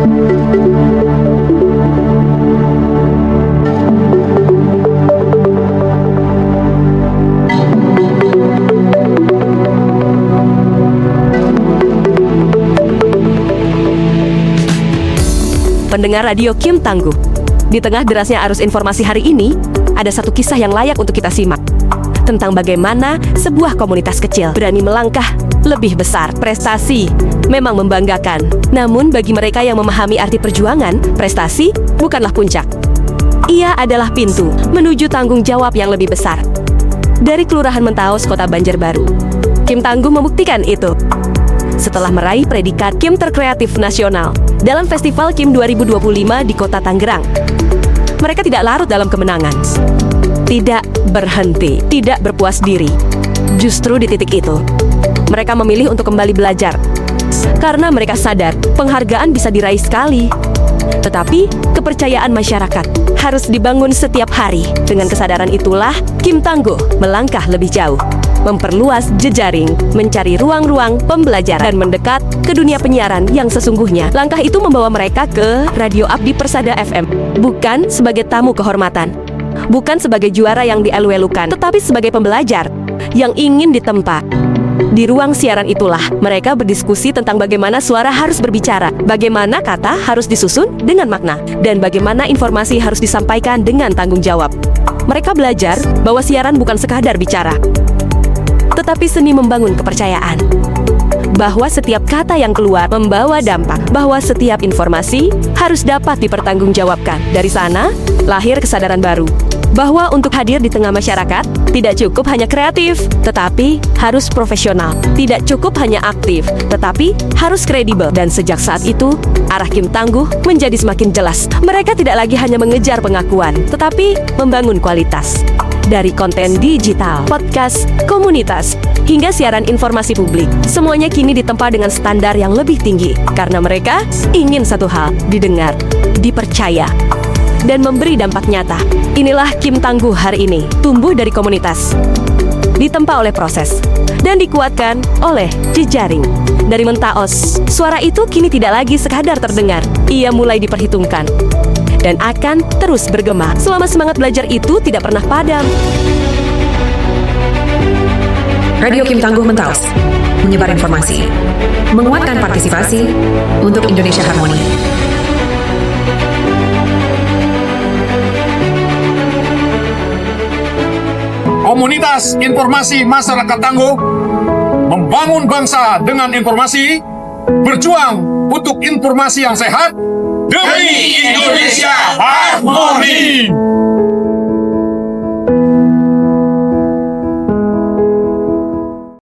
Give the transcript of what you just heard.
Pendengar radio Kim Tangguh, di tengah derasnya arus informasi hari ini, ada satu kisah yang layak untuk kita simak. Tentang bagaimana sebuah komunitas kecil berani melangkah lebih besar. Prestasi memang membanggakan, namun bagi mereka yang memahami arti perjuangan, prestasi bukanlah puncak. Ia adalah pintu menuju tanggung jawab yang lebih besar. Dari Kelurahan Mentaos, Kota Banjarbaru, Kim Tangguh membuktikan itu. Setelah meraih predikat Kim Terkreatif Nasional dalam Festival Kim 2025 di Kota Tangerang, mereka tidak larut dalam kemenangan, tidak berhenti, tidak berpuas diri. Justru di titik itu, mereka memilih untuk kembali belajar. Karena mereka sadar penghargaan bisa diraih sekali, tetapi kepercayaan masyarakat harus dibangun setiap hari. Dengan kesadaran itulah, Kim Tangguh melangkah lebih jauh, memperluas jejaring, mencari ruang-ruang pembelajaran, dan mendekat ke dunia penyiaran yang sesungguhnya. Langkah itu membawa mereka ke Radio Abdi Persada FM, bukan sebagai tamu kehormatan, bukan sebagai juara yang dielu-elukan, tetapi sebagai pembelajar yang ingin ditempa. Di ruang siaran itulah mereka berdiskusi tentang bagaimana suara harus berbicara, bagaimana kata harus disusun dengan makna, dan bagaimana informasi harus disampaikan dengan tanggung jawab. Mereka belajar bahwa siaran bukan sekadar bicara, tetapi seni membangun kepercayaan. Bahwa setiap kata yang keluar membawa dampak, bahwa setiap informasi harus dapat dipertanggungjawabkan. Dari sana, lahir kesadaran baru, bahwa untuk hadir di tengah masyarakat, tidak cukup hanya kreatif, tetapi harus profesional. Tidak cukup hanya aktif, tetapi harus kredibel. Dan sejak saat itu, arah Kim Tangguh menjadi semakin jelas. Mereka tidak lagi hanya mengejar pengakuan, tetapi membangun kualitas. Dari konten digital, podcast, komunitas, hingga siaran informasi publik, semuanya kini ditempa dengan standar yang lebih tinggi. Karena mereka ingin satu hal, didengar, dipercaya, dan memberi dampak nyata. Inilah Kim Tangguh hari ini, tumbuh dari komunitas, ditempa oleh proses, dan dikuatkan oleh jejaring. Dari Mentaos, suara itu kini tidak lagi sekadar terdengar. Ia mulai diperhitungkan dan akan terus bergema selama semangat belajar itu tidak pernah padam. Radio Kim Tangguh Mentaos, menyebar informasi, menguatkan partisipasi untuk Indonesia Harmoni. Komunitas Informasi Masyarakat Tangguh membangun bangsa dengan informasi, berjuang untuk informasi yang sehat demi Indonesia Harmoni.